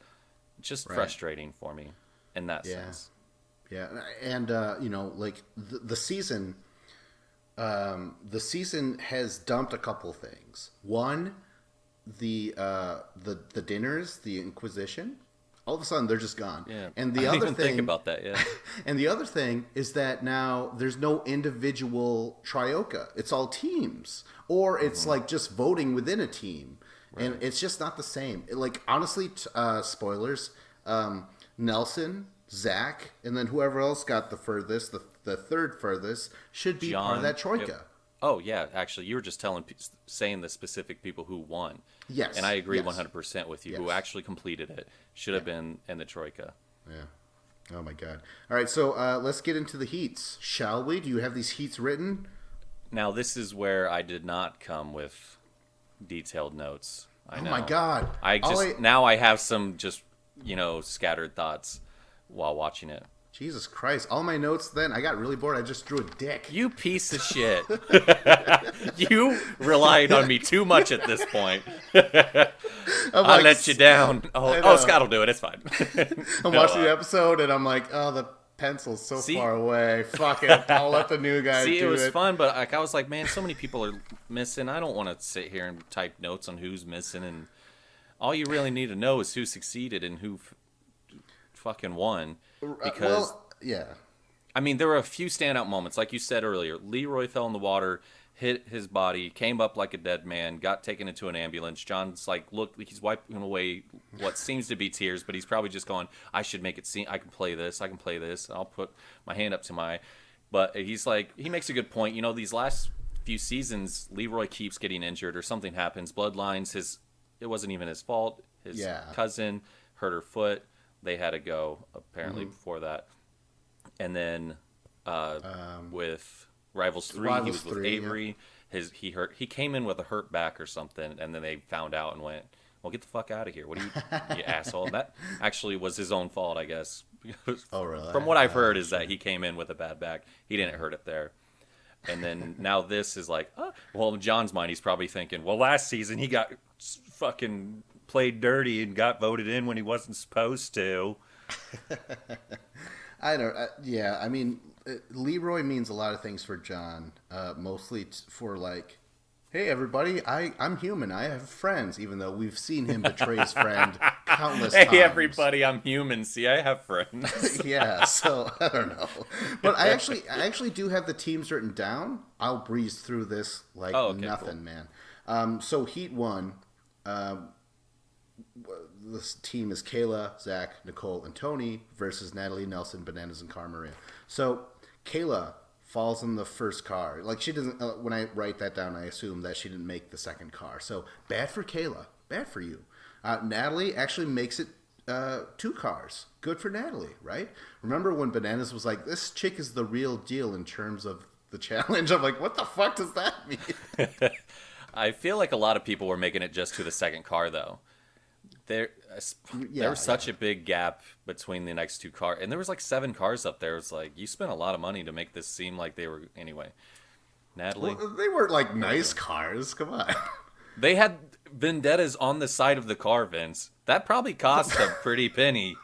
It's just frustrating for me. in that Yeah. sense. Yeah, and like the season, the season has dumped a couple things. One, the dinners, the Inquisition. All of a sudden, they're just gone. Yeah, And I the didn't other even thing, think about that. Yeah, and the other thing is that now there's no individual trioca. It's all teams, or it's like just voting within a team, and it's just not the same. Like honestly, spoilers. Nelson, Zach, and then whoever else got the furthest, the third furthest, should be part of that troika. Yep. Oh yeah, actually, you were just saying the specific people who won. Yes, and I agree yes. 100% with you. Yes. Who actually completed it should have been in the troika. Yeah. Oh my god. All right, so let's get into the heats, shall we? Do you have these heats written? Now this is where I did not come with detailed notes. I know. Oh my god. Now I have some just scattered thoughts while watching it. Jesus Christ. All my notes then, I got really bored. I just drew a dick. You piece of shit. You relied on me too much at this point. I let you down. Oh, Scott will do it. It's fine. I'm watching the episode and I'm like, oh, the pencil's so far away. Fuck it. I'll let the new guy do it. See, it was fun, but I was like, man, so many people are missing. I don't want to sit here and type notes on who's missing. And all you really need to know is who succeeded and who fucking won. Because yeah, I mean, there were a few standout moments, like you said earlier. Leroy fell in the water, hit his body, came up like a dead man, got taken into an ambulance. John's like, look, he's wiping away what seems to be tears, but he's probably just going, I should make it seem I can play this. I'll put my hand up to my. But he's like, he makes a good point. These last few seasons, Leroy keeps getting injured or something happens. Bloodlines, it wasn't even his fault. His cousin hurt her foot. They had to go apparently before that, and then with Rivals 3, he was with Avery. Yeah. He came in with a hurt back or something, and then they found out and went, "Well, get the fuck out of here! What are you asshole?" That actually was his own fault, I guess. Oh, really? From what I've heard, is that he came in with a bad back. He didn't hurt it there. And then now this is like, well, in John's mind, he's probably thinking, well, last season he got fucking played dirty and got voted in when he wasn't supposed to. I don't. Yeah, I mean, Leroy means a lot of things for John. Mostly for like, hey everybody, I'm human. I have friends. Even though we've seen him betray his friend countless times. Hey everybody, I'm human. See, I have friends. Yeah, so I don't know, but I actually do have the teams written down. I'll breeze through this like nothing, cool. Man. So Heat 1. This team is Kayla, Zach, Nicole, and Tony versus Natalie, Nelson, Bananas, and Cara Maria. So Kayla falls in the first car. Like she doesn't. When I write that down, I assume that she didn't make the second car. So bad for Kayla. Bad for you. Natalie actually makes it 2 cars. Good for Natalie, right? Remember when Bananas was like, "This chick is the real deal in terms of the challenge." I'm like, what the fuck does that mean? I feel like a lot of people were making it just to the second car, though. There was such a big gap between the next 2 cars, and there was like 7 cars up there. It's like you spent a lot of money to make this seem like they were anyway. Natalie, well, they weren't like nice cars. Come on, they had Vendettas on the side of the car, Vince. That probably cost a pretty penny.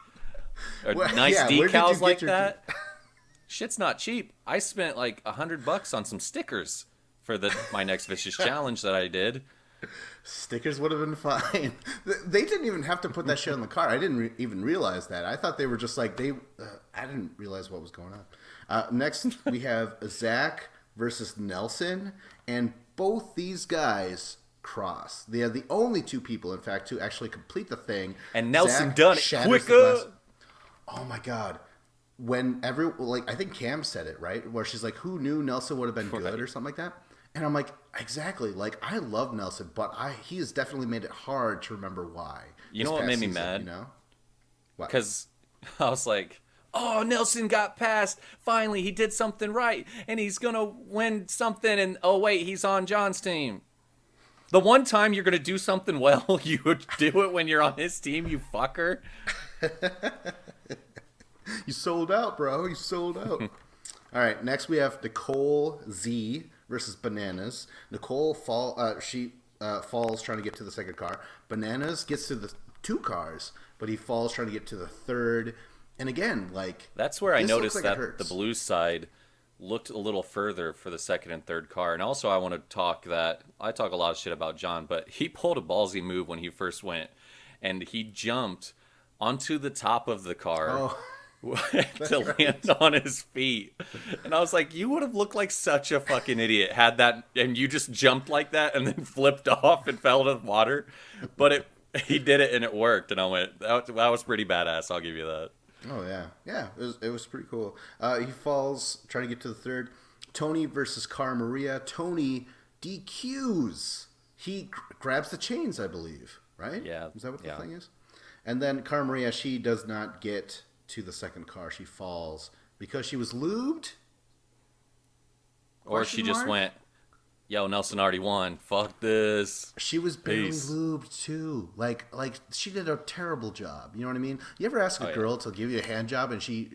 Nice decals like that. Shit's not cheap. I spent like $100 on some stickers for my next Vicious Challenge that I did. Stickers would have been fine. They didn't even have to put that shit on the car. I didn't even realize that. I thought they were just like I didn't realize what was going on. Next, we have Zach versus Nelson, and both these guys cross. They are the only 2 people, in fact, to actually complete the thing. And Nelson done it quicker. Oh my god! When I think Cam said it right, where she's like, "Who knew Nelson would have been good?" or something like that. And I'm like, exactly. Like, I love Nelson, but he has definitely made it hard to remember why. You know what made me mad? You know? What? Because I was like, oh, Nelson got past. Finally, he did something right. And he's going to win something. And, oh, wait, he's on John's team. The one time you're going to do something well, you would do it when you're on his team, you fucker. You sold out, bro. You sold out. All right, next we have Nicole Z versus Bananas. Nicole falls trying to get to the second car. Bananas gets to the 2 cars, but he falls trying to get to the third. And again, like that's where I this looks noticed like it that hurts. the blue side looked a little further for the second and third car. And also, I want to talk that I talk a lot of shit about John, but he pulled a ballsy move when he first went, and he jumped onto the top of the car. Oh. To land on his feet. And I was like, you would have looked like such a fucking idiot had that, and you just jumped like that and then flipped off and fell to the water. But he did it and it worked, and I went, that was pretty badass, I'll give you that. Oh yeah, it was pretty cool. He falls trying to get to the third. Tony versus Cara Maria. Tony DQs. He grabs the chains, I believe, right? Yeah. Is that what the thing is? And then Cara Maria, she does not get to the second car. She falls because she was lubed. Or she just went, yo, Nelson already won. Fuck this. She was barely Peace. lubed too. Like she did a terrible job. You know what I mean? You ever ask a girl to give you a hand job and she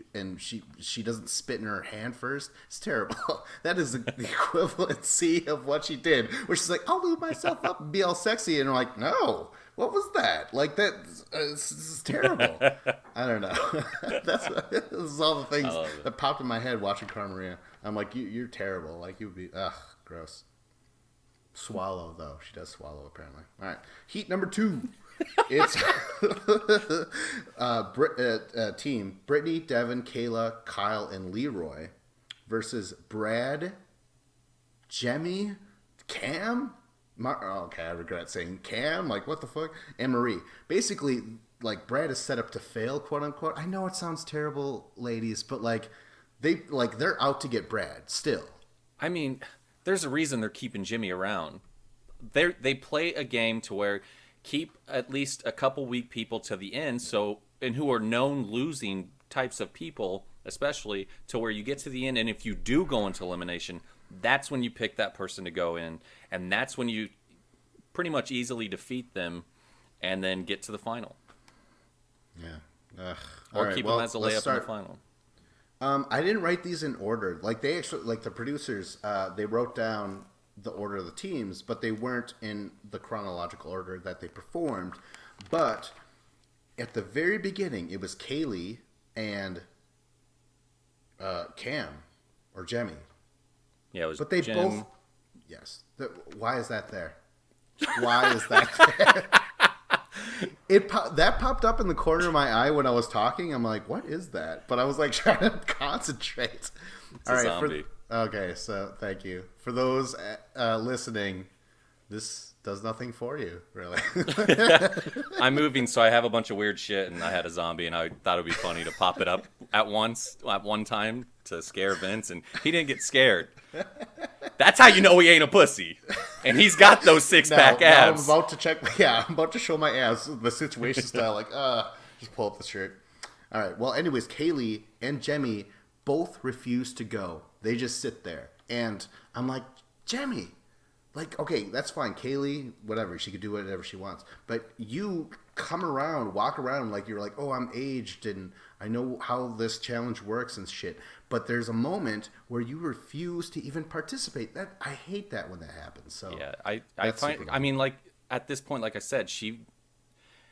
doesn't spit in her hand first? It's terrible. That is the equivalency of what she did. Where she's like, I'll lube myself up and be all sexy, and I'm like, no. What was that? Like that? This is terrible. I don't know. This is all the things that popped in my head watching Cara Maria. I'm like, you're terrible. Like you would be, gross. Swallow though. She does swallow apparently. All right. Heat number 2. It's team Brittany, Devin, Kayla, Kyle, and Leroy versus Brad, Jemmy, Cam. Okay, I regret saying Cam. Like, what the fuck? And Marie. Basically, like, Brad is set up to fail, quote unquote. I know it sounds terrible, ladies, but they're out to get Brad still. I mean, there's a reason they're keeping Jimmy around. They play a game to where keep at least a couple weak people to the end, and who are known losing types of people, especially to where you get to the end, and if you do go into elimination, that's when you pick that person to go in, and that's when you pretty much easily defeat them and then get to the final. Yeah. Or keep them as a layup in the final. I didn't write these in order. Like, they actually, like the producers, they wrote down the order of the teams, but they weren't in the chronological order that they performed. But at the very beginning, it was Kaylee and Cam or Jemmy. Yeah, it was. But they Jim. both. Yes. Why is that there? Why is that there? That popped up in the corner of my eye when I was talking. I'm like, what is that? But I was like trying to concentrate. It's all right. zombie. Okay, so thank you for those listening. This does nothing for you, really. I'm moving, so I have a bunch of weird shit, and I had a zombie, and I thought it would be funny to pop it up at one time to scare Vince, and he didn't get scared. That's how you know he ain't a pussy. And he's got those six-pack abs. I'm about to check. Yeah, I'm about to show my abs. The situation style, like, just pull up the shirt. All right. Well, anyways, Kaylee and Jemmy both refuse to go. They just sit there, and I'm like, Jemmy. Like, okay, that's fine. Kaylee, whatever. She could do whatever she wants. But you come around, walk around like you're like, oh, I'm aged and I know how this challenge works and shit. But there's a moment where you refuse to even participate. I hate that when that happens. So yeah, I mean, like, at this point, like I said, she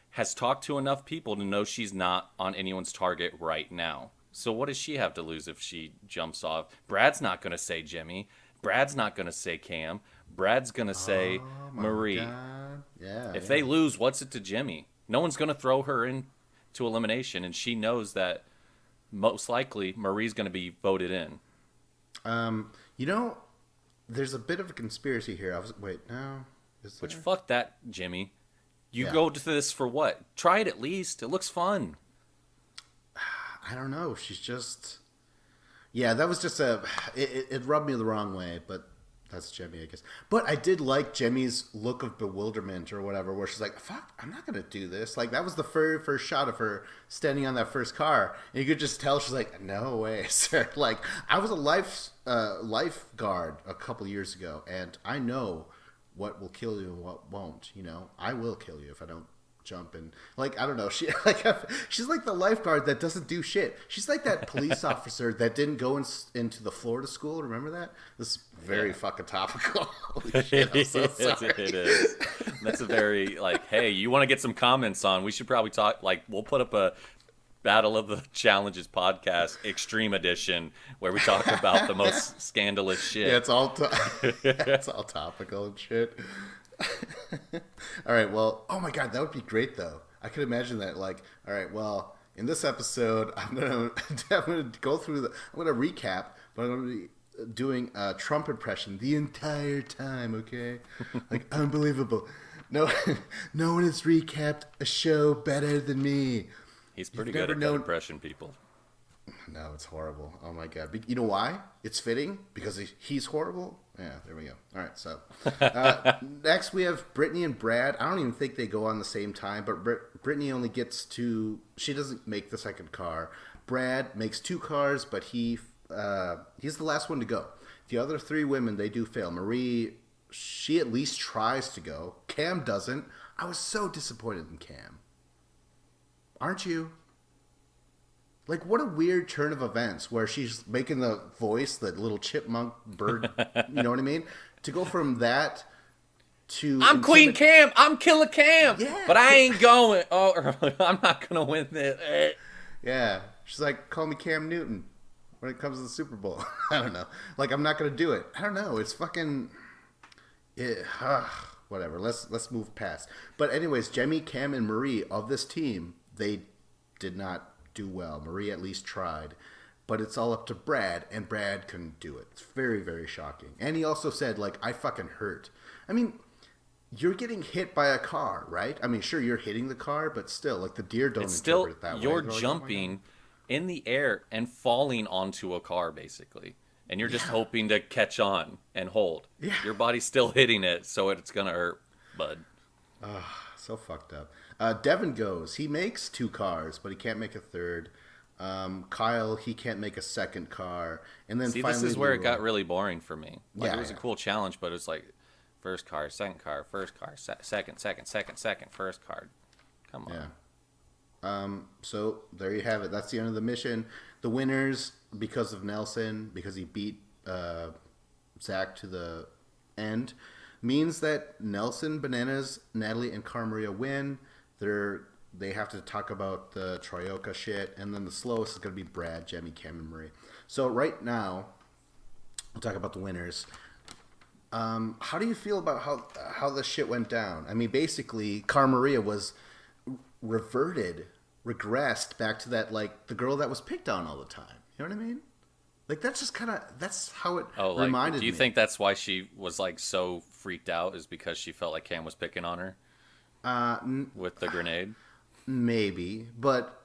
has talked to enough people to know she's not on anyone's target right now. So what does she have to lose if she jumps off? Brad's not going to say Jimmy. Brad's not going to say Cam. Brad's going to say Marie. God. Yeah. If they lose, what's it to Jimmy? No one's going to throw her into elimination, and she knows that most likely Marie's going to be voted in. There's a bit of a conspiracy here. Which, fuck that, Jimmy. You go to this for what? Try it at least. It looks fun. I don't know. She's just... Yeah, that was just it rubbed me the wrong way, but that's Jemmy, I guess. But I did like Jemmy's look of bewilderment or whatever, where she's like, fuck, I'm not going to do this. Like, that was the very first shot of her standing on that first car. And you could just tell she's like, no way, sir. Like, I was a lifeguard a couple years ago, and I know what will kill you and what won't. You know, I will kill you if I don't jump. And like, I don't know, she's like the lifeguard that doesn't do shit. She's like that police officer that didn't go into the Florida school. Remember that? This is very fucking topical. Holy shit, I'm so sorry. It is. That's a very, like, hey, you want to get some comments on, we should probably talk, like, we'll put up Battle of the Challenges podcast, Extreme Edition, where we talk about the most scandalous shit. Yeah, it's all topical and shit. All right, well, oh my god, that would be great though. I could imagine that. Like, all right, well, in this episode, I'm gonna go through I'm gonna recap, but I'm gonna be doing a Trump impression the entire time. Okay, like unbelievable. No, no one has recapped a show better than me. He's pretty good at that impression, people. No, it's horrible. Oh my god. You know why? It's fitting because he's horrible. Yeah, there we go. All right, so next we have Brittany and Brad. I don't even think they go on the same time, but Brittany only gets to. She doesn't make the second car. Brad makes 2 cars, but he's the last one to go. The other 3 women, they do fail. Marie, she at least tries to go. Cam doesn't. I was so disappointed in Cam. Aren't you? Like, what a weird turn of events where she's making the voice, the little chipmunk bird, you know what I mean? To go from that to... I'm Queen Cam! I'm Killer Cam! Yeah. But I ain't going. Oh, I'm not going to win this. Yeah. She's like, call me Cam Newton when it comes to the Super Bowl. I don't know. Like, I'm not going to do it. I don't know. It's fucking... whatever. Let's move past. But anyways, Jemmy, Cam, and Marie of this team, they did not do well. Marie at least tried, but it's all up to Brad, and Brad couldn't do it. It's very, very shocking. And he also said, like, I fucking hurt. I mean, you're getting hit by a car, right? I mean, sure, you're hitting the car, but still, like, the deer don't interpret it that way. You're jumping in the air and falling onto a car, basically. And you're just hoping to catch on and hold. Yeah. Your body's still hitting it, so it's going to hurt, bud. So fucked up. Devin goes. He makes 2 cars, but he can't make a third. Kyle, he can't make a second car. And then finally, this is where it got really boring for me. Like, it was a cool challenge, but it was like first car, second car, first car, second, first car. Come on. Yeah. So there you have it. That's the end of the mission. The winners, because of Nelson, because he beat Zach to the end, means that Nelson, Bananas, Natalie, and Carmaria win. They have to talk about the Trioca shit, and then the slowest is going to be Brad, Jemmy, Cam, and Marie. So right now, we'll talk about the winners. How do you feel about how this shit went down? I mean, basically, Carmaria was regressed back to that, like, the girl that was picked on all the time. You know what I mean? Like, that's just kind of, that's how it reminded me. Do you think that's why she was, like, so freaked out, is because she felt like Cam was picking on her? With the grenade? Maybe. But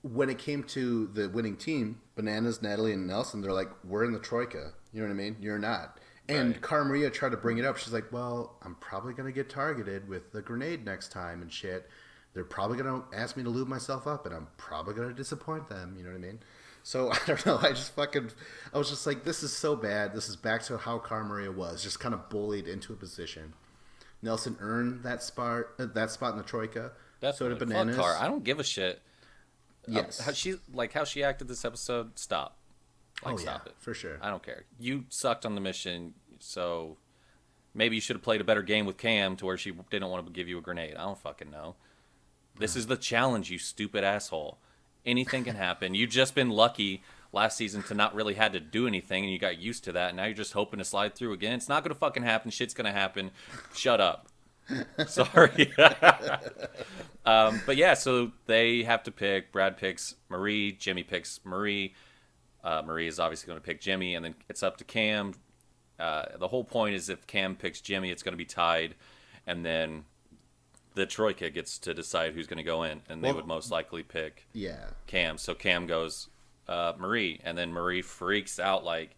when it came to the winning team, Bananas, Natalie, and Nelson, they're like, we're in the Troika. You know what I mean? You're not. And Carmaria tried to bring it up. She's like, well, I'm probably going to get targeted with the grenade next time and shit. They're probably going to ask me to lube myself up, and I'm probably going to disappoint them. You know what I mean? So, I don't know. I was just like, this is so bad. This is back to how Carmaria was, just kind of bullied into a position. Nelson earned that spot in the Troika. So did Bananas. Fuck Car. I don't give a shit. Yes. How she acted this episode, stop. Stop it. For sure. I don't care. You sucked on the mission, so maybe you should have played a better game with Cam to where she didn't want to give you a grenade. I don't fucking know. This is the challenge, you stupid asshole. Anything can happen. You've just been lucky last season to not really had to do anything, and you got used to that, and now you're just hoping to slide through again. It's not going to fucking happen. Shit's going to happen. Shut up. Sorry. But yeah, so they have to pick. Brad picks Marie. Jimmy picks Marie. Marie is obviously going to pick Jimmy, and then it's up to Cam. The whole point is if Cam picks Jimmy, it's going to be tied, and then the Troika gets to decide who's going to go in, and they would most likely pick Cam. So Cam goes Marie, and then Marie freaks out like,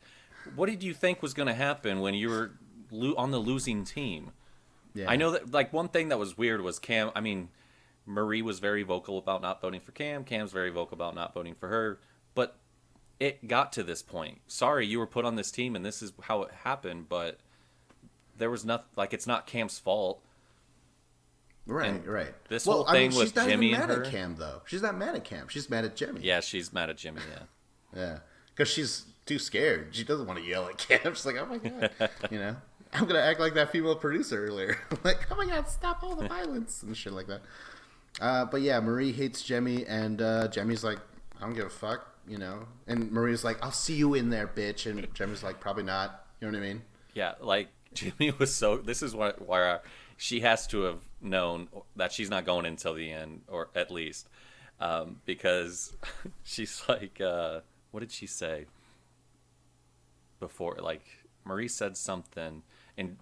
what did you think was going to happen when you were on the losing team? Yeah. I know that, like, one thing that was weird was Marie was very vocal about not voting for Cam. Cam's very vocal about not voting for her. But it got to this point. Sorry, you were put on this team, and this is how it happened. But there was nothing, like, it's not Cam's fault. Right. This whole thing with Jimmy and her. She's not mad at Cam, though. She's not mad at Cam. She's mad at Jimmy. Yeah, she's mad at Jimmy, Yeah. Because she's too scared. She doesn't want to yell at Cam. She's like, oh, my God. You know? I'm going to act like that female producer earlier. Like, oh, my God, stop all the violence and shit like that. But yeah, Marie hates Jemmy, and Jemmy's like, I don't give a fuck, you know. And Marie's like, I'll see you in there, bitch. And Jemmy's like, probably not. You know what I mean? Yeah, like Jimmy was so. This is where she has to have known that she's not going until the end, or at least because she's like, what did she say before? Like Marie said something, and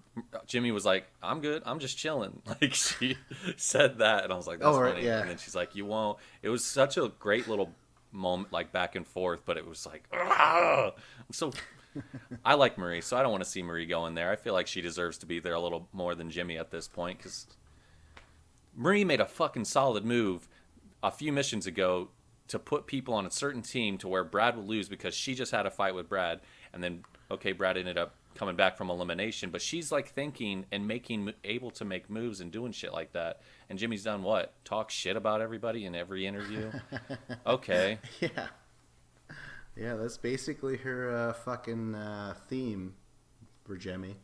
Jimmy was like, "I'm good. I'm just chilling." Like she said that, and I was like, "That's funny." Yeah. And then she's like, "You won't." It was such a great little moment, like back and forth, but it was like, I'm so. I like Marie, so I don't want to see Marie go in there. I feel like she deserves to be there a little more than Jimmy at this point, because Marie made a fucking solid move a few missions ago to put people on a certain team to where Brad would lose because she just had a fight with Brad, and then Brad ended up coming back from elimination, but she's like thinking and able to make moves and doing shit like that. And Jimmy's done what? Talk shit about everybody in every interview. Okay. Yeah. Yeah, that's basically her fucking theme for Jemmy.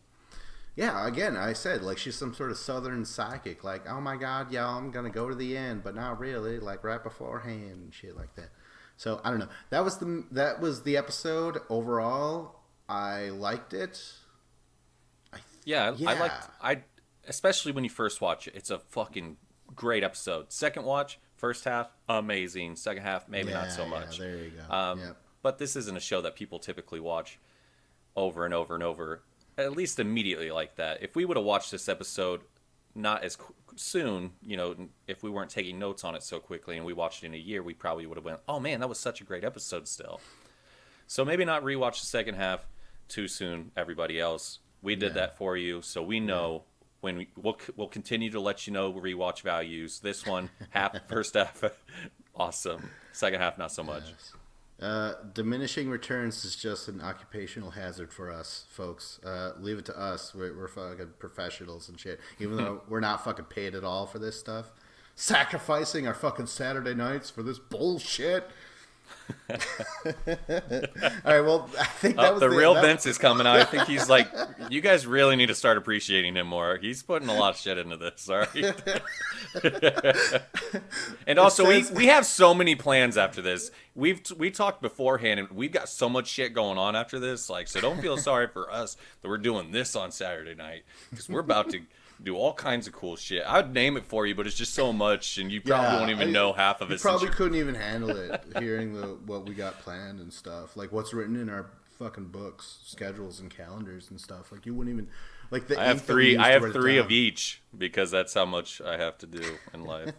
Yeah, again, I said, like, she's some sort of southern psychic. Like, oh my god, y'all, I'm going to go to the end, but not really, like, right beforehand and shit like that. So, I don't know. That was the episode. Overall, I liked it. I especially when you first watch it. It's a fucking great episode. Second watch, first half, amazing. Second half, maybe not so much. Yeah, there you go. Yep. But this isn't a show that people typically watch over and over and over, at least immediately like that. If we would have watched this episode not as soon, you know, if we weren't taking notes on it so quickly and we watched it in a year, we probably would have went, oh man, that was such a great episode still. So maybe not rewatch the second half too soon, everybody else. We did that for you, so we know when we'll continue to let you know rewatch values. This one, first half, awesome. Second half, not so much. Yes. Diminishing returns is just an occupational hazard for us, folks. Leave it to us. We're fucking professionals and shit. Even though we're not fucking paid at all for this stuff. Sacrificing our fucking Saturday nights for this bullshit. All right, well, I think that was the real Vince is coming out. I think he's like, you guys really need to start appreciating him more. He's putting a lot of shit into this, all right? And also, we have so many plans after this. We talked beforehand, and we've got so much shit going on after this. Like, so don't feel sorry for us that we're doing this on Saturday night, because we're about to do all kinds of cool shit. I'd name it for you, but it's just so much, and you probably won't even know half of it. You probably couldn't even handle it, hearing what we got planned and stuff. Like what's written in our fucking books, schedules, and calendars and stuff. Like you wouldn't even like the. I have three of each because that's how much I have to do in life.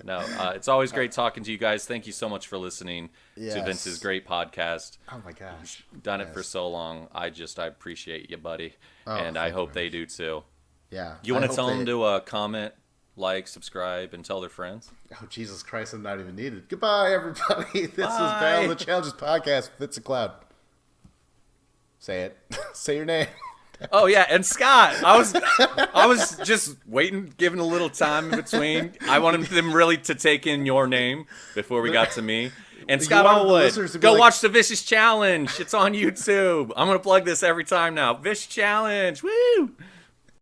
No, it's always great talking to you guys. Thank you so much for listening to Vince's great podcast. Oh my gosh, you've done it for so long. I appreciate you, buddy, and I hope they do too. Yeah. You want to tell them to comment, like, subscribe, and tell their friends? Oh, Jesus Christ, I'm not even needed. Goodbye, everybody. This is Battle of the Challenges podcast with Vince and Cloud. Say it. Say your name. Oh, yeah, and Scott. I was just waiting, giving a little time in between. I wanted them really to take in your name before we got to me. And Scott Allwood, go watch the Vicious Challenge. It's on YouTube. I'm going to plug this every time now. Vicious Challenge. Woo!